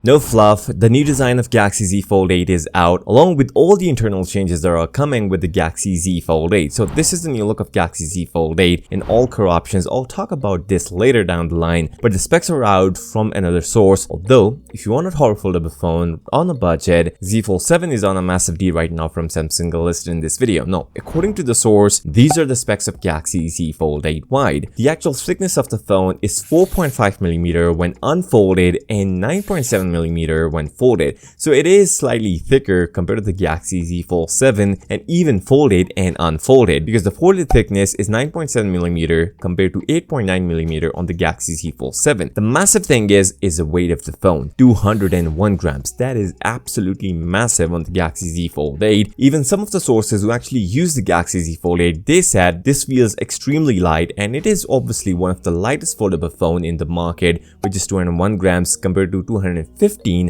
No fluff, the new design of Galaxy Z Fold 8 is out, along with all the internal changes that are coming with the Galaxy Z Fold 8. So this is the new look of Galaxy Z Fold 8 in all color options. I'll talk about this later down the line, but the specs are out from another source. Although, if you want a hot foldable phone on a budget, Z Fold 7 is on a massive deal right now from Samsung listed in this video. No, according to the source, these are the specs of Galaxy Z Fold 8 Wide. The actual thickness of the phone is 4.5mm when unfolded and 9.7mm when folded, so it is slightly thicker compared to the Galaxy Z Fold 7 and even folded and unfolded, because the folded thickness is 9.7mm compared to 8.9mm on the Galaxy Z Fold 7. The massive thing is the weight of the phone, 201 grams. That is absolutely massive on the Galaxy Z Fold 8. Even some of the sources who actually use the Galaxy Z Fold 8, they said this feels extremely light, and it is obviously one of the lightest foldable phone in the market, with just 201 grams compared to 215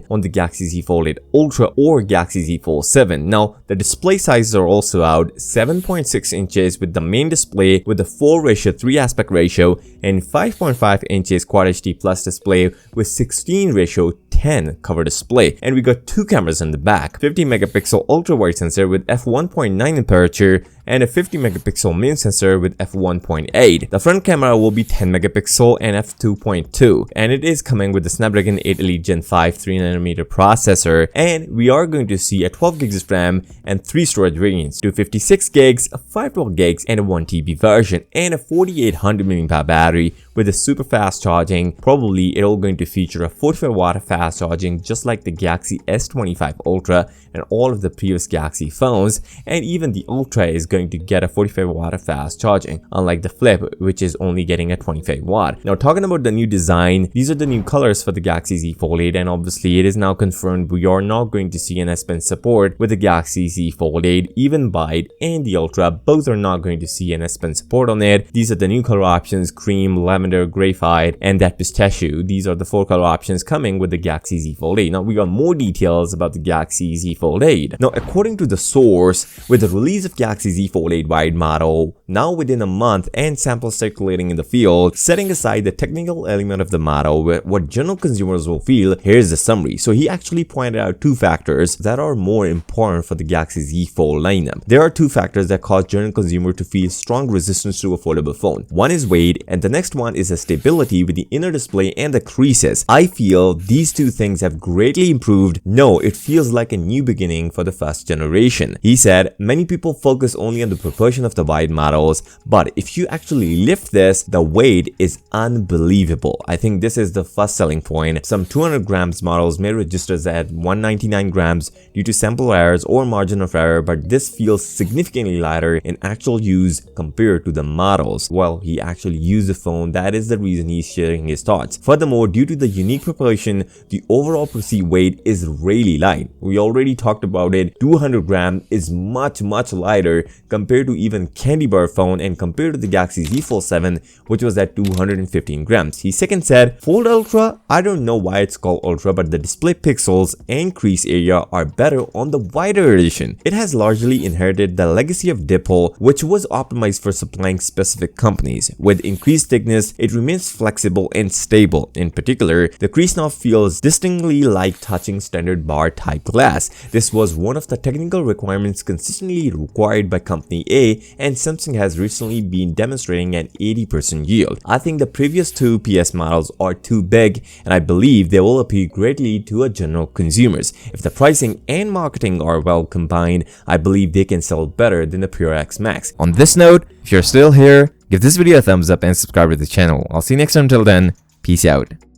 on the Galaxy Z Fold 8 Ultra or Galaxy Z Fold 7. Now, the display sizes are also out, 7.6 inches with the main display with the 4:3 aspect ratio and 5.5 inches Quad HD Plus display with 16:10 cover display. And we got two cameras in the back, 50 megapixel ultra wide sensor with f1.9 aperture and a 50 megapixel main sensor with f1.8. The front camera will be 10 megapixel and f2.2, and it is coming with the Snapdragon 8 Elite Gen 5 3nm processor, and we are going to see a 12 gigs of RAM and 3 storage variants, 256 gigs, a 512 gigs, and a 1TB version, and a 4800 mAh battery with a super fast charging. Probably it'll going to feature a 45-watt fast charging just like the Galaxy S25 Ultra and all of the previous Galaxy phones, and even the Ultra is going to get a 45-watt fast charging, unlike the Flip, which is only getting a 25-watt. Now, talking about the new design, these are the new colors for the Galaxy Z Fold 8, and obviously it is now confirmed we are not going to see an S Pen support with the Galaxy Z Fold 8. Even Byte and the Ultra, both are not going to see an S Pen support on it. These are the new color options: cream, lavender, graphite, and that pistachio. These are the 4 color options coming with the Galaxy Z Fold 8. Now, we got more details about the Galaxy Z Fold 8. Now, according to the source, with the release of Galaxy Z Fold 8 Wide model now within a month and samples circulating in the field, setting aside the technical element of the model with what general consumers will feel, here's the summary. So he actually pointed out 2 factors that are more important for the Galaxy Z Fold lineup. There are 2 factors that cause general consumer to feel strong resistance to a foldable phone. One is weight, and the next one is the stability with the inner display and the creases. I feel these 2 things have greatly improved. No, it feels like a new beginning for the first generation. He said many people focus only on the proportion of the wide models, but if you actually lift this, the weight is unbelievable. I think this is the first selling point. Some 200 grams models may register at 199 grams due to sample errors or margin of error, but this feels significantly lighter in actual use compared to the models. Well, he actually used the phone. That is the reason he's sharing his thoughts. Furthermore, due to the unique proportion, the overall perceived weight is really light. We already talked about it. 200 grams is much lighter compared to even Candy Bar phone and compared to the Galaxy Z Fold 7, which was at 215 grams. He second said, Fold Ultra, I don't know why it's called Ultra, but the display pixels and crease area are better on the wider edition. It has largely inherited the legacy of Dipple, which was optimized for supplying specific companies. With increased thickness, it remains flexible and stable. In particular, the crease now feels distinctly like touching standard bar type glass. This was one of the technical requirements consistently required by company A, and Samsung has recently been demonstrating an 80% yield. I think the previous 2 PS models are too big, and I believe they will appeal greatly to a general consumers. If the pricing and marketing are well combined, I believe they can sell better than the Pure X Max. On this note, if you're still here, give this video a thumbs up and subscribe to the channel. I'll see you next time. Until then, peace out.